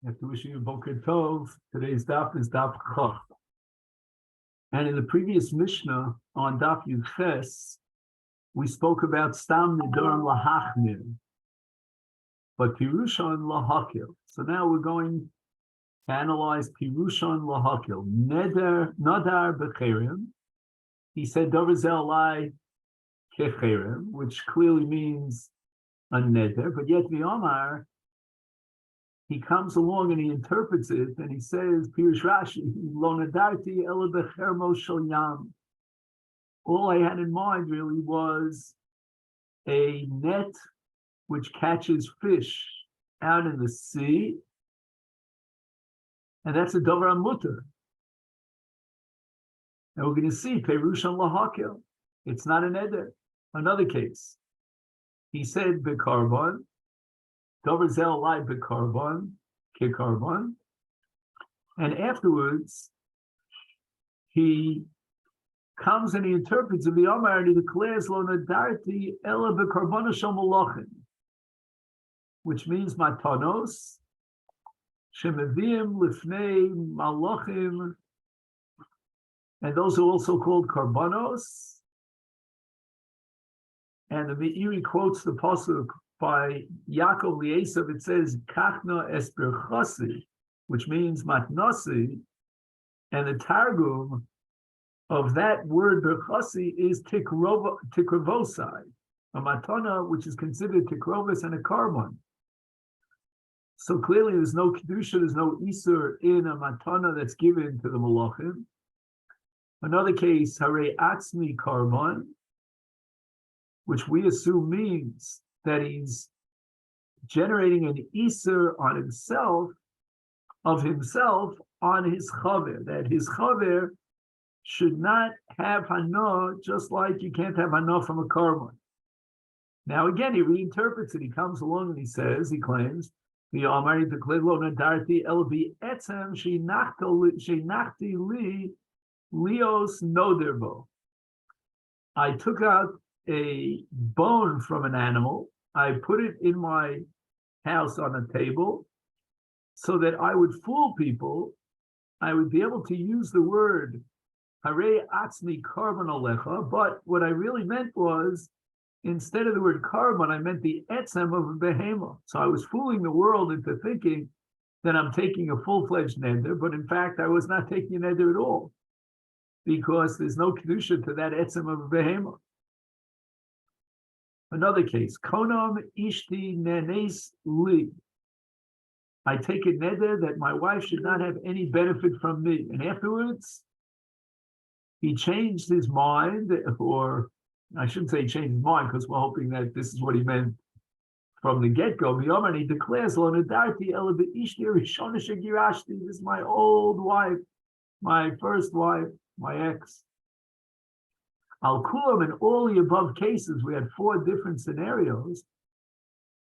After wishing you Boker Tov, today's daf is daf Chaf. And in the previous Mishnah on daf Yuches, we spoke about Stam Nedarim Lahachmir, but Pirushon Lahakil. So now we're going to analyze Pirushon Lahakil. Nadar Becherim. He said Dover Zelai Kecherim, which clearly means a neder, but yet V'Omar, he comes along and he interprets it, and he says, Pirush Rashi, Lo nadarti ela bechermo shel yam. All I had in mind really was a net which catches fish out in the sea, and that's a davar mutter. And we're going to see Pirushon lahakil. It's not an neder. Another case, he said bekarban. Dover zel lai bekarban, kekarban, and afterwards he comes and he interprets the Omar and he declares lo nadarti ela bekarbana shel malachim, which means matanos shemevim lifnei malachim, and those are also called karbanos. And the Meiri quotes the pasuk by Yaakov Liesav. It says Kachna Esperchasi, which means matnasi, and the targum of that word berchasi is tikrovosai, a matana which is considered tikrovos and a karban. So clearly, there's no kedusha, there's no isur in a matana that's given to the malachim. Another case, hare atzmi karban, which we assume means that he's generating an isur on himself, of himself, on his chaver, that his chaver should not have hana, just like you can't have hana from a karban. Now again, he reinterprets it. He comes along and he says, he claims, I took out a bone from an animal, I put it in my house on a table so that I would fool people. I would be able to use the word Hare Atzmi Karban Alecha, but what I really meant was, instead of the word karban, I meant the etzem of a behema. So I was fooling the world into thinking that I'm taking a full-fledged neder, but in fact I was not taking a neder at all, because there's no kedusha to that etzem of a behema. Another case, Konam Ishti Nenes Li. I take a neder that my wife should not have any benefit from me. And afterwards, he changed his mind, or I shouldn't say he changed his mind, because we're hoping that this is what he meant from the get-go. And he declares, Lo nadarti ela beishti rishona shegirashti. This is my old wife, my first wife, my ex. Al kulam, in all the above cases, we had 4 different scenarios.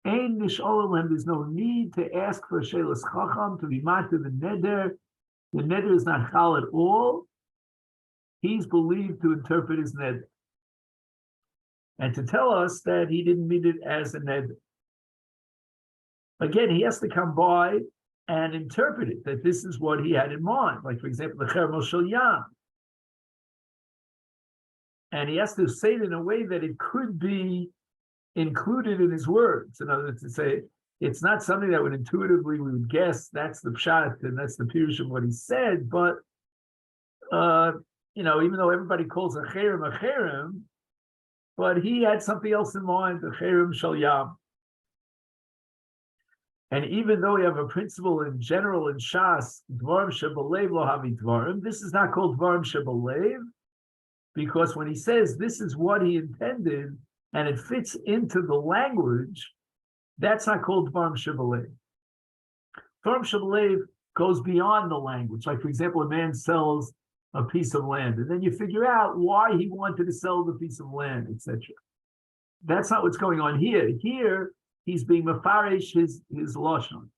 Ein nisholalem, there's no need to ask for shelas chacham, to be mat to the neder. The neder is not chal at all. He's believed to interpret his neder, and to tell us that he didn't mean it as a neder. Again, he has to come by and interpret it, that this is what he had in mind. Like, for example, the chermo shel yam. And he has to say it in a way that it could be included in his words. In other words, to say, it's not something that would intuitively we would guess that's the pshat and that's the pirush of what he said, but even though everybody calls a cherem, but he had something else in mind, the cherem shel yam. And even though we have a principle in general in Shas, dvarim shebalev lo havi dvarim, this is not called dvarim shebalev, because when he says this is what he intended and it fits into the language, that's not called dvarim shebalev. Dvarim shebalev goes beyond the language. Like, for example, a man sells a piece of land, and then you figure out why he wanted to sell the piece of land, etc. That's not what's going on here. Here, he's being mafarish his lashon.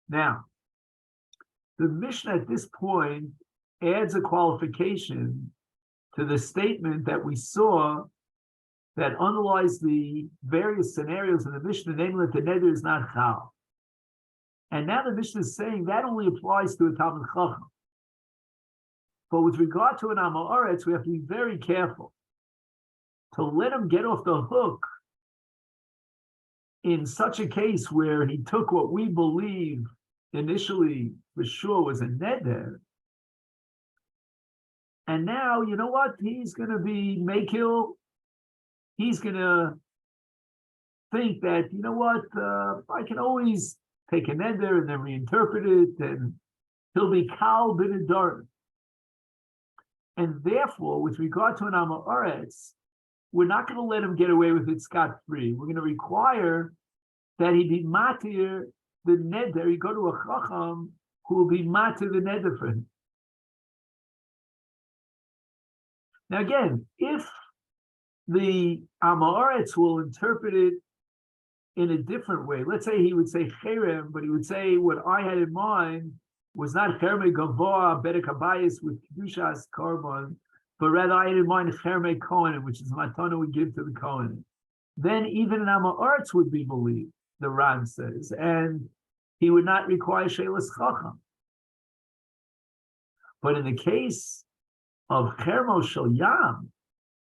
Now, the Mishnah at this point adds a qualification to the statement that we saw that underlies the various scenarios in the Mishnah, namely that the neder is not chal. And now the Mishnah is saying that only applies to a Talmid Chacham. But with regard to an Amoretz, we have to be very careful to let him get off the hook in such a case where he took what we believe initially for sure was a neder. And now, you know what? He's going to be makil. He's going to think that, you know what? I can always take a neder and then reinterpret it, and he'll be kal b'nedarim. And therefore, with regard to an Amoretz, we're not going to let him get away with it scot-free. We're going to require that he be matir the neder. He go to a chacham who will be matir the neder for him. Now again, if the Amoretz will interpret it in a different way, let's say he would say cherem, but he would say what I had in mind was not cherme gavoa bedek habayis with kedushas korban, but rather I had in mind cherme kohanim, which is matana we give to the kohanim. Then even an Amoretz would be believed, the Ran says, and he would not require shelas chacham. But in the case of chermo shel yam,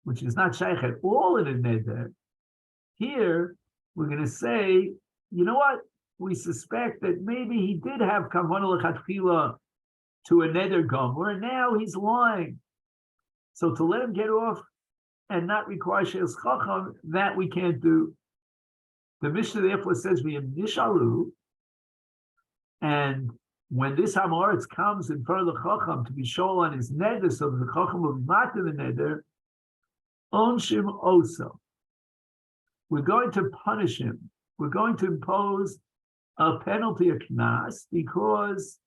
which is not shaykh at all in a neder, here we're going to say, you know what? We suspect that maybe he did have kavanah lechatchila to a neder gomer, and now he's lying. So to let him get off and not require shelas chacham, that we can't do. The Mishnah therefore says v'yem nishalu, and when this Amoretz comes in front of the chacham to be shown on his neder, so the chacham will be matir the neder, onshim oso. We're going to punish him. We're going to impose a penalty, a knas, because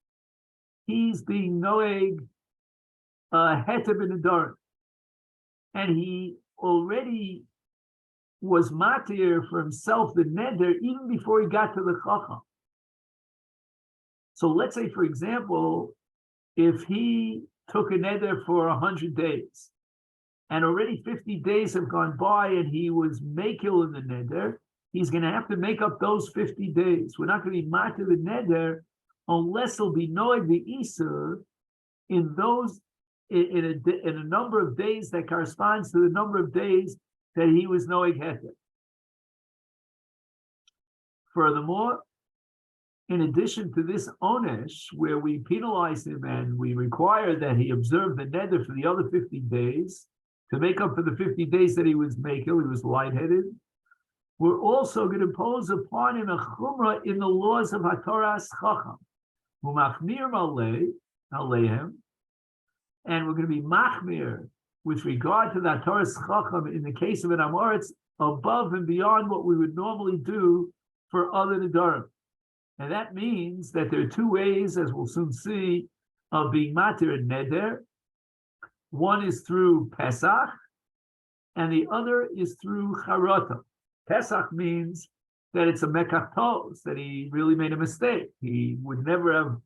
he's being noeg heter b'nedarim, and he already was matir for himself the neder even before he got to the chacham. So let's say, for example, if he took a neder for 100 days, and already 50 days have gone by, and he was makil in the neder, he's going to have to make up those 50 days. We're not going to be matir the neder unless he'll be noeg the isur in those in a number of days that corresponds to the number of days that he was noeg heter. Furthermore, in addition to this onesh, where we penalize him and we require that he observe the neder for the other 50 days to make up for the 50 days that he was makil, he was lightheaded, we're also going to impose upon him a chumrah in the laws of hatoras chacham, umachmir aleihem, and we're going to be machmir with regard to the hatoras chacham in the case of an Amoretz above and beyond what we would normally do for other nedarim. And that means that there are two ways, as we'll soon see, of being matir and neder. One is through Pesach, and the other is through charata. Pesach means that it's a mekachtos, that he really made a mistake. He would never have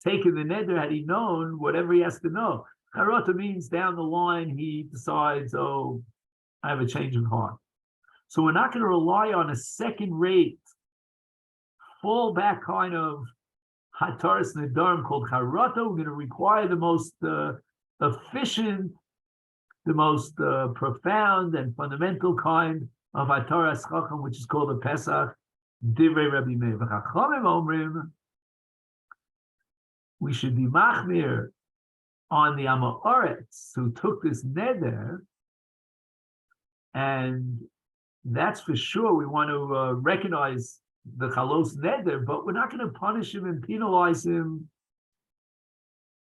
taken the neder had he known whatever he has to know. Charata means down the line he decides, oh, I have a change of heart. So we're not going to rely on a second-rate, fallback kind of hataras nedarim called charata. We're going to require the most efficient, the most profound and fundamental kind of hataras chacham, which is called a Pesach. Divrei Rabbi Meir v'chachamim omrim, we should be machmir on the Amoretz who took this neder, and that's for sure. We want to recognize the chalos neder, but we're not going to punish him and penalize him,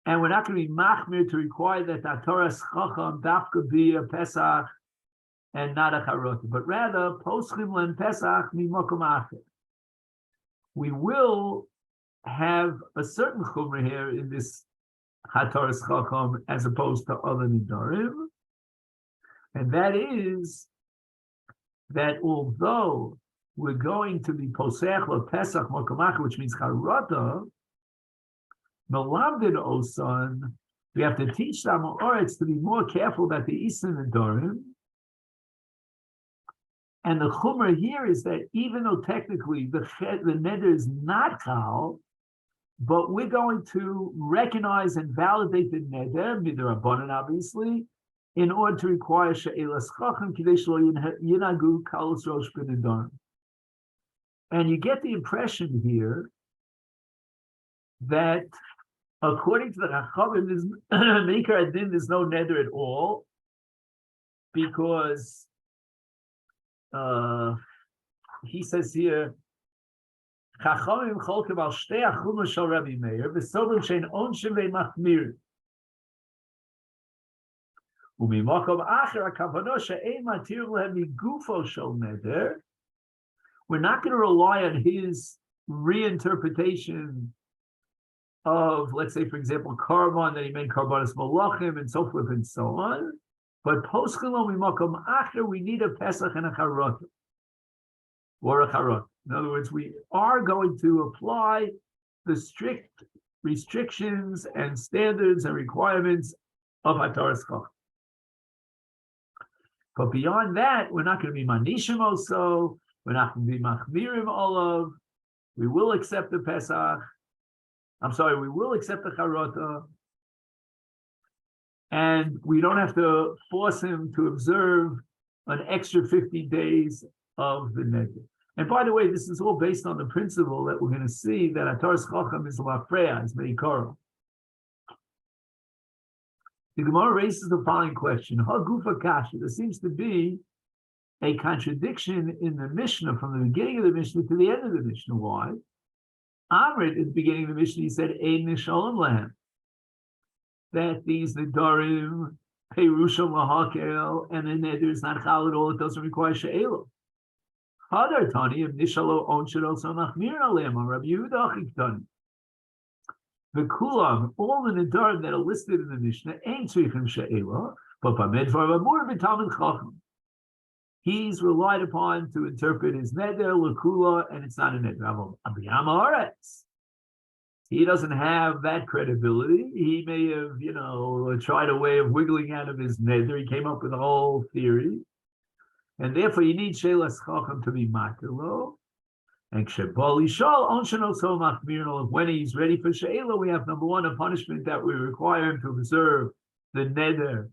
and we're not going to be machmir to require that the Torah chacham dafka be a Pesach and not a charot, but rather poschim len Pesach mimokum acher. We will have a certain chumrah here in this hataras chacham as opposed to other nedarim, and that is that although we're going to be posech or Pesach mokamach, which means charata, melamdin osan, we have to teach the Amoretz to be more careful about the Eastern nedarim. And the chumrah here is that even though technically the neder is not chal, but we're going to recognize and validate the neder, midrabanan, obviously, in order to require she'elas chacham kidei shelo yinagu kalos rosh b'nedarim. And you get the impression here that according to the Chachamim, there's Meikar Adin, there's no neder at all, because he says here, Chachamim cholkim al shtei achumah shel Rabbi Meir, v'sobrim shein onshim ve'machmirim. U'mimakom acher hakavano she'ein matir lehem migufo shel neder. We're not going to rely on his reinterpretation of, let's say, for example, Karban, that he made Karbanis Malachim, and so forth and so on. But post-Chilom Mimakom Acher, we need a Pesach and a Charot, or a Charot. In other words, we are going to apply the strict restrictions and standards and requirements of Hataras Chacham. But beyond that, we're not going to be Manishim also, we're not going to be Machmirim Olav, we will accept the Pesach, we will accept the Charota, and we don't have to force him to observe an extra 50 days of the Neder. And by the way, this is all based on the principle that we're going to see that Hataras Chacham is Lafreya, is Meikara. The Gemara raises the following question: Hagufa Kasha. There seems to be a contradiction in the Mishnah from the beginning of the Mishnah to the end of the Mishnah. Why? Amrit, at the beginning of the Mishnah, he said, Ein Nishalom Lahem, that these Nedarim, Perushim Lahakel, and the Neder is not Chal at all, it doesn't require She'elo. Hadar Tani, if Nishalo On Shadol Samachmir Aleim, Rabbi Yehuda Achiktani. The Kulam, all the Nedarim that are listed in the Mishnah, ain't Tzrichim She'elo, but Pamedvar Amur V'Talmud Chacham. He's relied upon to interpret his neder, l'kula, and it's not a neder. He doesn't have that credibility. He may have, tried a way of wiggling out of his neder. He came up with a whole theory. And therefore, you need she'elas chacham to be makilo. And when he's ready for she'ela, we have, number one, a punishment that we require him to observe the neder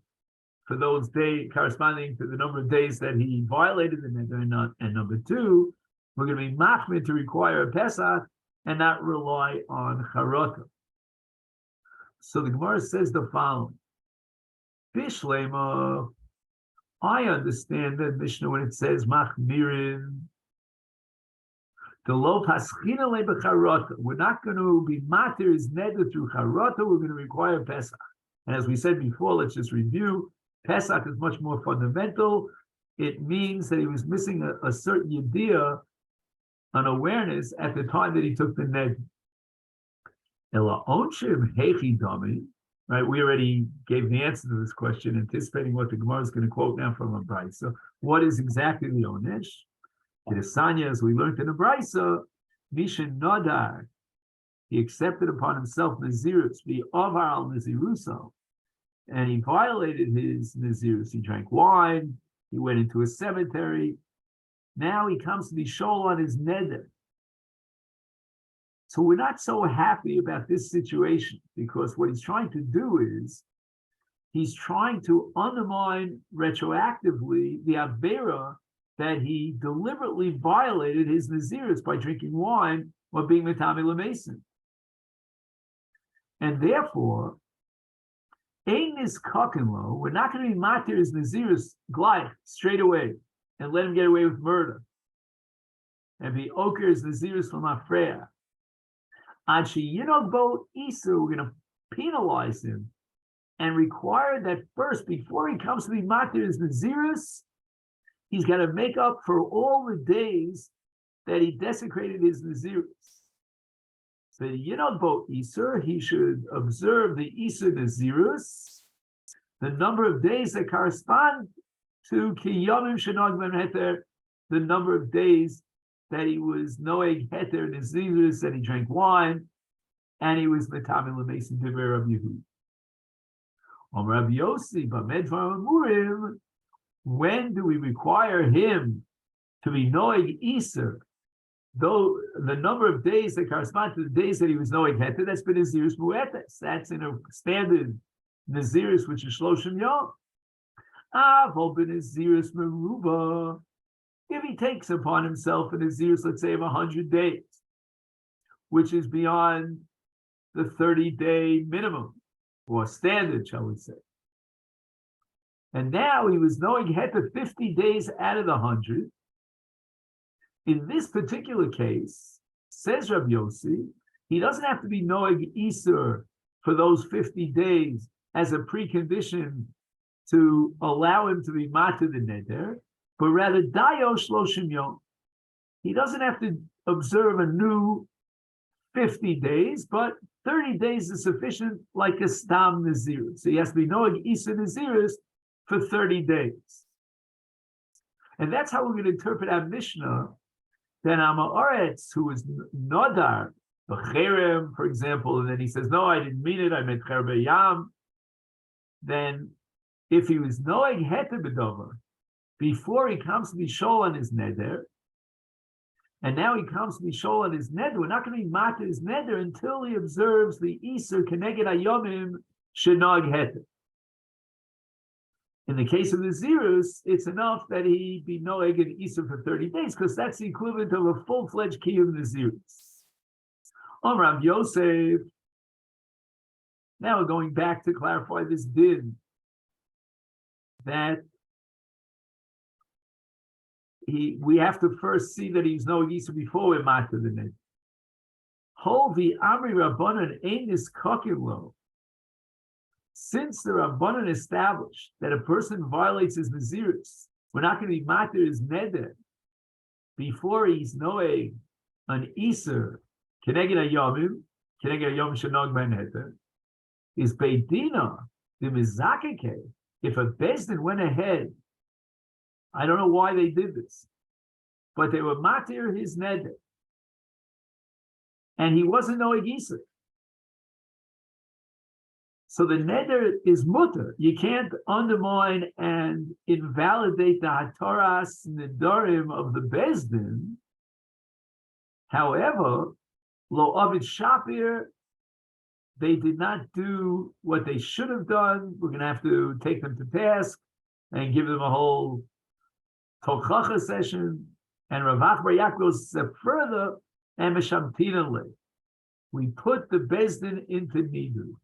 for those days corresponding to the number of days that he violated the neder, and number two, we're going to be machmir to require a Pesach and not rely on charota. So the Gemara says the following: Bishlema, I understand that Mishnah when it says machmirin, the lo paschina le b'charota. We're not going to be matir is neder through charota. We're going to require Pesach. And as we said before, let's just review. Pesach is much more fundamental. It means that he was missing a certain idea, an awareness at the time that he took the neder. Ela onshim hechi dami. Right, we already gave the answer to this question, anticipating what the Gemara is going to quote now from a brayso. So, what is exactly the onesh? Kedesanya, as we learned in the brayso, mishin nodar. He accepted upon himself nazirus, the avar al naziruso. And he violated his nazirus. He drank wine. He went into a cemetery. Now he comes to be shol on his neder. So we're not so happy about this situation, because what he's trying to do is he's trying to undermine retroactively the avera that he deliberately violated his nazirus by drinking wine or being metame l'meisen. And therefore, Ein is kakenlo. We're not going to be matir his nazirus gleich straight away and let him get away with murder and be oker his nazirus from afreya. Bo Isa, we're going to penalize him and require that first, before he comes to be matir his nazirus, he's got to make up for all the days that he desecrated his nazirus. So Bo Isa, he should observe the Isa nazirus, the number of days that correspond to ki yomim shenag ben heter, the number of days that he was noeg heter nazirus, that he drank wine, and he was metame l'meisen divrei Rabbi Yehuda. Rabbi Yossi b'medvar amurim. When do we require him to be noeg Isa though the number of days that correspond to the days that he was knowing Heta, that's been Nazirus Mu'etes. That's in a standard Nazirus, which is Shloshim Yom. Avol ben Nazirus Meruba. If he takes upon himself a Nazirus, let's say, of 100 days, which is beyond the 30-day minimum, or standard, shall we say. And now he was knowing Heta 50 days out of the 100. In this particular case, says Rabbi Yossi, he doesn't have to be knowing Isur for those 50 days as a precondition to allow him to be Mata the Neder, but rather Dayo Shloshim Yom. He doesn't have to observe a new 50 days, but 30 days is sufficient, like a Stam Nazirus. So he has to be knowing Isur Nazirus for 30 days. And that's how we're going to interpret our Mishnah. Then Amaretz, who was Nodar, B'cherem, for example, and then he says, no, I didn't mean it, I meant Cher B'yam. Then, if he was knowing Heta B'dover, before he comes to be Shol on his Neder, and now he comes to be Shol on his Neder, we're not going to be Mata his Neder until he observes the Isur Keneged Ayomim Shenog Heta. In the case of the Zirus, it's enough that he be Noeg and Isur for 30 days, because that's the equivalent of a full-fledged Kiyum Nazirus. Rav Yosef, now we're going back to clarify this din, that we have to first see that he's Noeg Isur before we're Mata the Ned. Hovi Amri Rabbanan Einis Kokilo. Since the Rabbanan established that a person violates his Nazirus, we're not going to be Matir his Neder before he's Noeg an Isur, Keneged Ayomim Shenog Ben Heter, is Beidina, the Mizakeke. If a Bezdin went ahead, I don't know why they did this, but they were Matir his Neder, and he wasn't Noeg Isur. So the neder is mutter. You can't undermine and invalidate the hataras nedarim of the bezdin. However, lo avid shapir, they did not do what they should have done. We're going to have to take them to task and give them a whole tochacha session. And Rav Bar Yaakov goes a step further, and meshamtinale. We put the bezdin into nidu.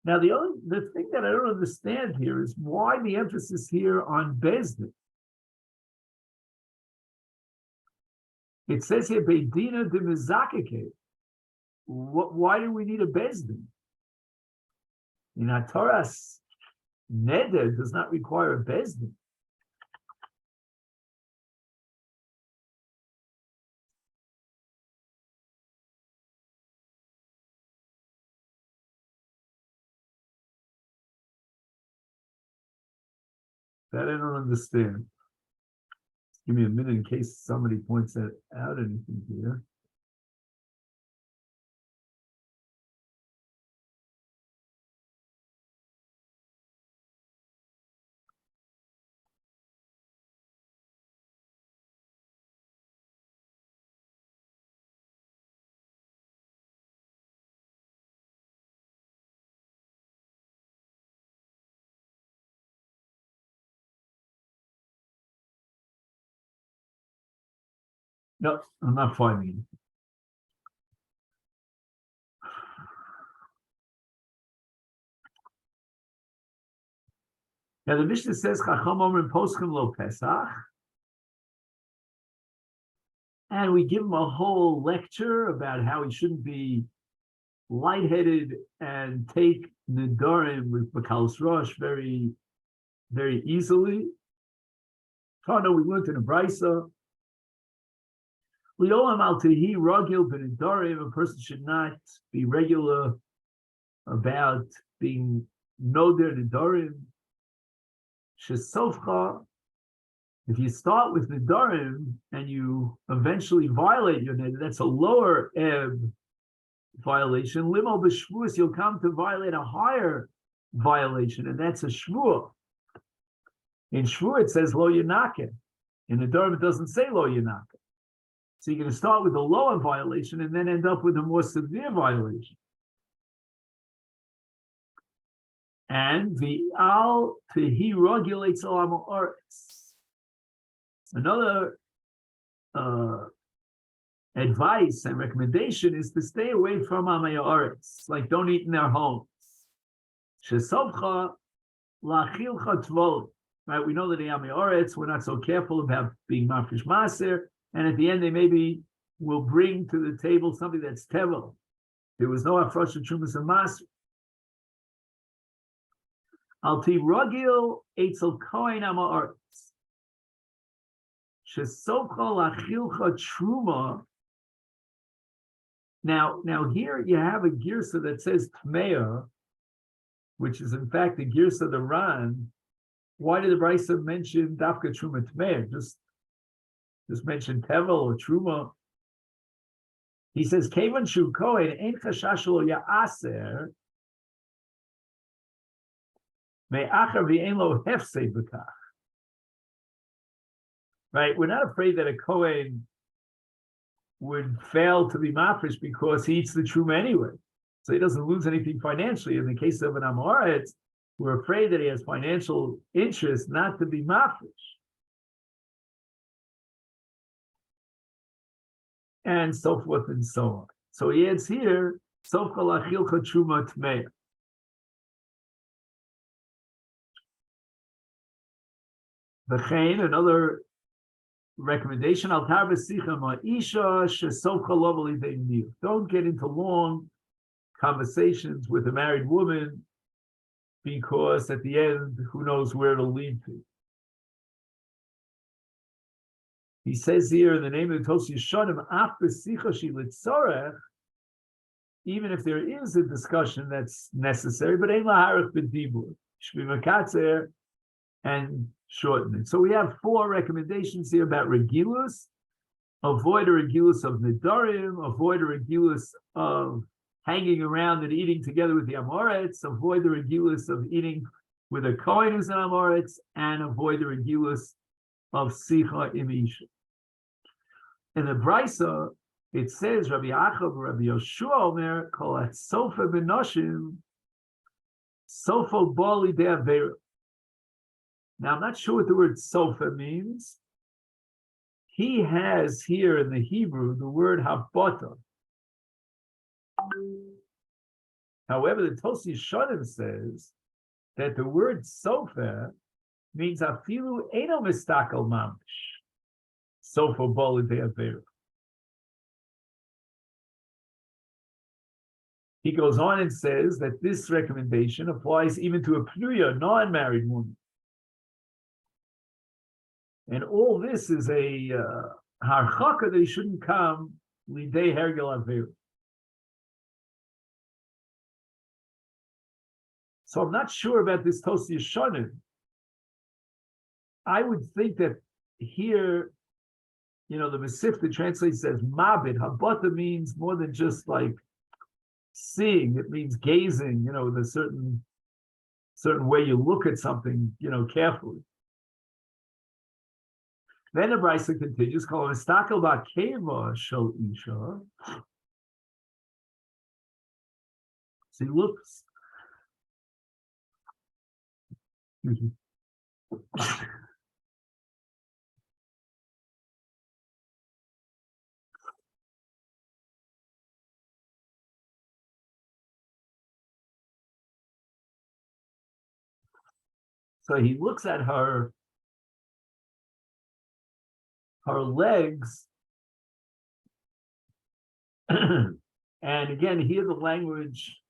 Now, the thing that I don't understand here is why the emphasis here on Bezdin. It says here, Beidina de Mizakeke. Why do we need a Bezdin? In Hataras, Neder does not require a Bezdin. That I don't understand. Give me a minute in case somebody points that out anything here. No, I'm not finding it. Now the Mishnah says, Chacham Omer Poschem Lo Pesach, and we give him a whole lecture about how he shouldn't be lightheaded and take Nedarim with Bakalos Rosh very, very easily. Tana, we learned in the Brisa, Liolam al tehi ragil b'nedarim, a person should not be regular about being noder nedarim. Shesofcha, if you start with nedarim and you eventually violate your neder, that's a lower ebb violation. Limo b'shvuas, you'll come to violate a higher violation, and that's a shvua. In shvua it says lo yinaken. In Nedarim, it doesn't say lo yanaka. So you're going to start with a lower violation and then end up with a more severe violation. And the al tehi regulates alam haaretz. Another advice and recommendation is to stay away from amay haaretz, like don't eat in their homes. Shesovcha lachilcha tvol. Right, we know that the amay haaretz, we're not so careful about being mafresh maser, and at the end they maybe will bring to the table something that's tevel. There was no afrosh of trumas and maser. Al ti ragil eitzel kohen amay haaretz. Shesovcha lachilcha truma. Now here you have a girsa that says tmeya, which is in fact the girsa of the Ran. Why did the Brisa mention dafka truma tmeya? Just mention tevel or truma. He says kevan shu kohen ein chashash lo ya'aser me'achar v'ein lo hefsei b'kach. Right, we're not afraid that a kohen would fail to be mafresh because he eats the truma anyway, so he doesn't lose anything financially. In the case of an amay haaretz, we're afraid that he has financial interest not to be mafresh, and so forth and so on. So he adds here, sofcha lachilcha truma tmeya. V'chein, another recommendation, al tar b'sicha ma'isha shesofcha lo v'lidei nil. Don't get into long conversations with a married woman, because at the end, who knows where it'll lead to. He says here in the name of the Tos Yishonim, af b'sicha shi litzorech, even if there is a discussion that's necessary, but ein laharich b'dibur, shvi makatzer, and shorten it. So we have 4 recommendations here about regilus. Avoid a regilus of nedarim, avoid a regilus of hanging around and eating together with the amay haaretz, avoid the regilus of eating with a kohen who's an amay haaretz, and avoid the regilus of sicha im isha. In the Brisa, it says, Rabbi Achav, Rabbi Yoshua Omer, kol sofa b'noshim, sofa bali de'avera. Now, I'm not sure what the word sofa means. He has here in the Hebrew the word habata. However, the Tos Yishonim says that the word sofa means afilu eno mistakel mamish. Sofa bali de'avera. He goes on and says that this recommendation applies even to a pnuya, non-married woman. And all this is a harchaka that he shouldn't come lidei hergel avera. So I'm not sure about this Tos Yishonim. I would think that here, the Masechet translates as mabit. Habata means more than just like seeing. It means gazing, the certain way you look at something, carefully. Then the Brisa continues, called Mistakel Ba'Keva Shel Isha. So he looks. So he looks at her legs, and again, here the language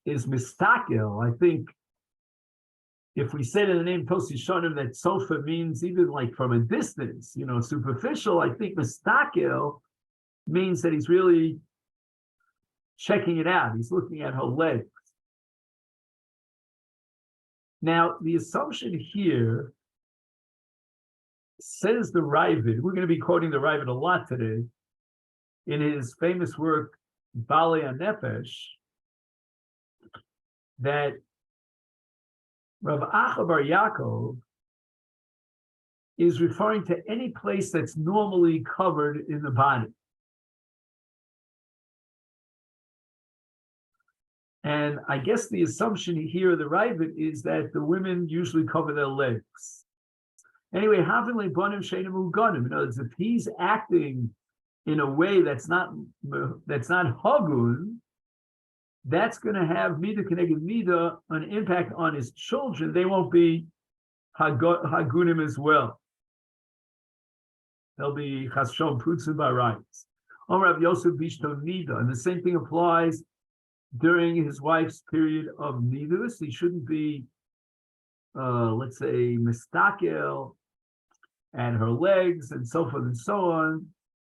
is mistakel. I think if we said in the name Tos Yishonim that sofa means even like from a distance, superficial, I think mistakel means that he's really checking it out. He's looking at her legs. Now, the assumption here says the Ravid, we're going to be quoting the Ravid a lot today, in his famous work, Balei HaNefesh, that Rav Acha Bar Yaakov is referring to any place that's normally covered in the body. And I guess the assumption here, the Ravid, is that the women usually cover their legs. Anyway, Havin Bonim Sheinamu Ganim. In other words, if he's acting in a way that's not Hagun, that's going to have Mida Keneged Mida, an impact on his children. They won't be Hagunim as well. They'll be Chashon Prutzim Barayis. Rav Yosef Bishto Nida. And the same thing applies during his wife's period of nidus. He shouldn't be, let's say, mistakel and her legs and so forth and so on,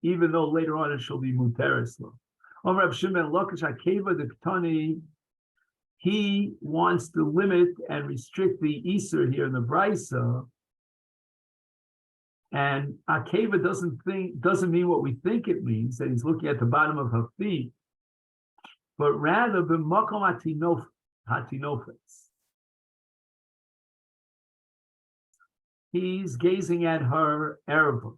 even though later on it shall be muteris. Rav Shimon Lokish Akeva the Ketani, he wants to limit and restrict the Isser here in the Brisa. And Akeva doesn't mean what we think it means, that he's looking at the bottom of her feet, but rather b'makom hatinofes. He's gazing at her erva.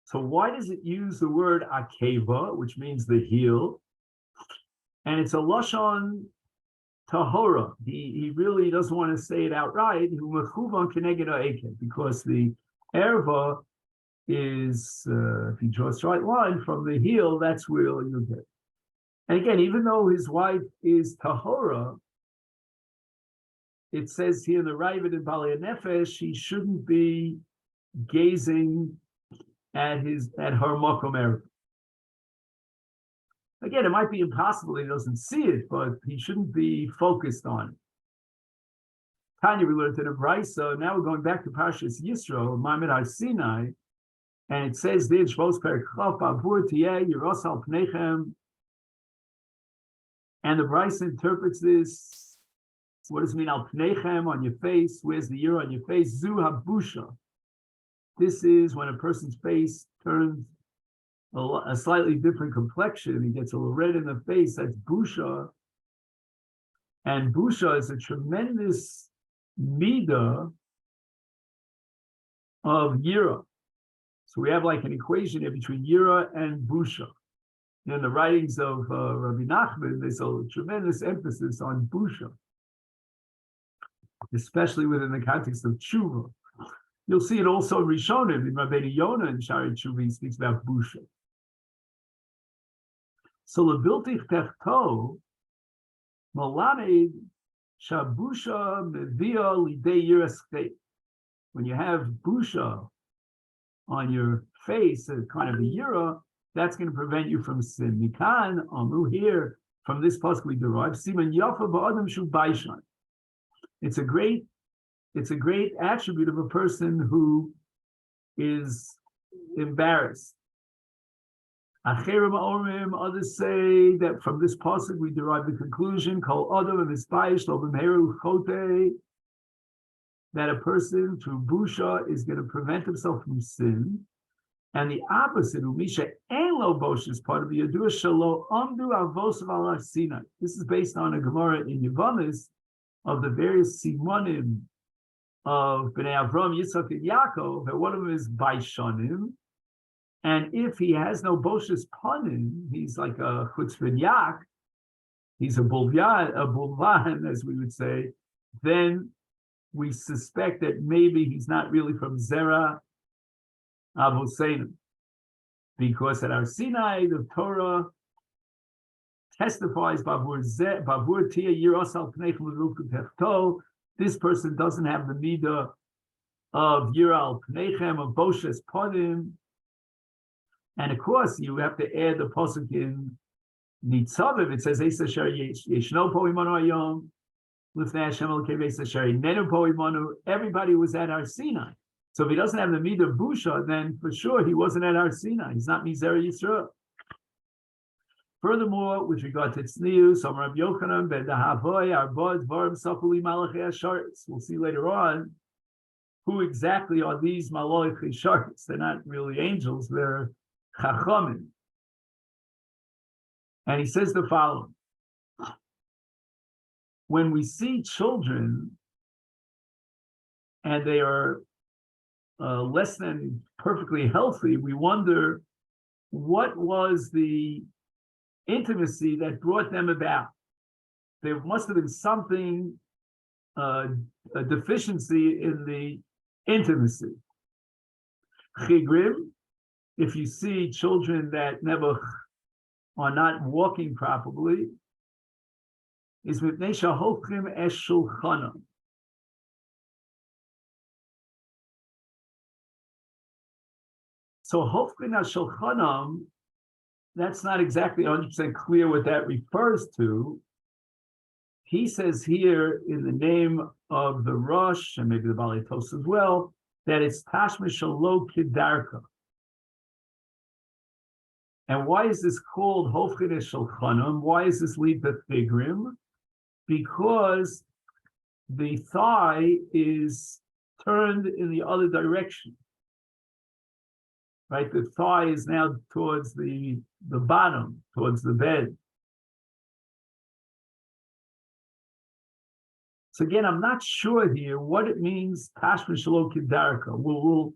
So why does it use the word akeva, which means the heel? And it's a lashon tahora. He really doesn't want to say it outright, because the erva is, if you draw a straight line from the heel, that's where you get. And again, even though his wife is tahora, it says here in the Ravid in Bali Nefesh, he shouldn't be gazing at her makom erva. Again, it might be impossible he doesn't see it, but he shouldn't be focused on it. Tanya, we learned in a Brisa. Now we're going back to Parshas Yisro, Ma'amid Har Sinai, and it says there, Shvos Perek Chaf, Bavur Tiyeh, Yiros Al Pneichem, and the Brisa interprets this. What does it mean, Al Pneichem, on your face? Where's the Yira on your face? Zu Habusha. This is when a person's face turns a slightly different complexion. He gets a little red in the face. That's busha. And busha is a tremendous midah of yira. So we have like an equation here between yira and busha. In the writings of Rabbi Nachman, there's a tremendous emphasis on busha, especially within the context of tshuva. You'll see it also in Rishonim, in Rabbeinu Yonah and Shari Tshuva, he speaks about busha. So lebiltich techto, malamed shabusha mevia lidei yiraschei. When you have busha on your face, a kind of a yira, that's going to prevent you from sin. Mikan amu here from this pasuk we derive siman yafa ba'adam shu baishan. It's a great attribute of a person who is embarrassed. Others say that from this pasuk we derive the conclusion that a person through busha is going to prevent himself from sin, and the opposite, umisha elo bosh, is part of the yadua shalo amdu avos al Sinai. This is based on a Gemara in Yevamis of the various simonim of Bnei Avram, Yitzchak, and Yaakov, and one of them is Baishanim. And if he has no Boshes Panim, he's like a Chutzpah Yak, he's a Bulvan, as we would say, then we suspect that maybe he's not really from Zera Avoseinu. Because at our Sinai, the Torah testifies, Bavur Tia Yiros Al Pneichem L'Ruvku Techto, this person doesn't have the midah of Yira Al Pneichem, of Boshes Panim. And of course, you have to add the pasuk in Nitzaviv. It says, Eisa Sher Yeshno Po Imanu Ayom, Lifnei Hashem Elokei Eisa Sher Nenu Po Imanu. Everybody was at Har Sinai. So if he doesn't have the midah of Busha, then for sure he wasn't at Har Sinai. He's not Mizera Yisrael. Furthermore, with regard to Tznius, Rav Yochanan, Ben Dahavoy, Arbod, Varim, Safuli, Malachei Asharetz. We'll see later on who exactly are these Malachei Asharetz. They're not really angels, they're Chachamim. And he says the following. when we see children and they are less than perfectly healthy, we wonder what was the intimacy that brought them about. There must have been something, a deficiency in the intimacy. Chigrim, if you see children that never are not walking properly, is mipnei shehofchim es shulchanam. So hofchim es shulchanam, that's not exactly 100% clear what that refers to. He says here in the name of the Rosh, and maybe the Balei Tos as well, that it's tashmish shelo kidarka. And why is this called hofchim es shulchanam? Why is this lead to chigrim? Because the thigh is turned in the other direction. Right? The thigh is now towards the bottom, towards the bed. So again, I'm not sure here what it means, tashmish shelo kidarka. We'll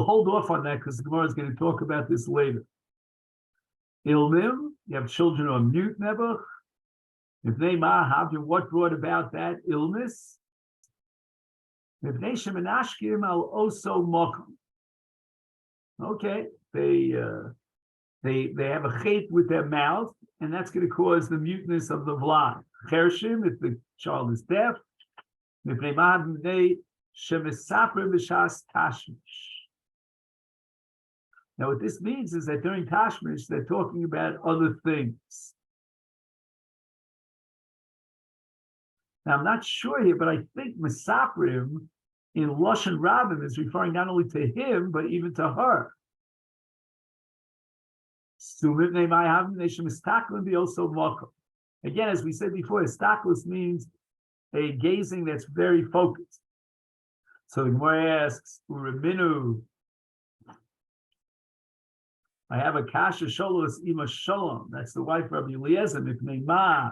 hold off on that because the Gemara is going to talk about this later. Ilmim, you have children who are mute nebuch. If they mahavim, what brought about that illness? If they shemenashkim al oso mokum. Okay, they have a chait with their mouth, and that's going to cause the muteness of the vlad. Chershim, if the child is deaf. If they mahavim, they shemesaprim b'shas tashmish. Now, what this means is that during tashmish, they're talking about other things. Now, I'm not sure here, but I think Mesaprim in Lashon Rabim is referring not only to him, but even to her. Again, as we said before, istaklis means a gazing that's very focused. So the Gemara asks, Ureminu, I have a kasha sholos ima shalom. That's the wife of Rabbi Eliezer, mipnei ma.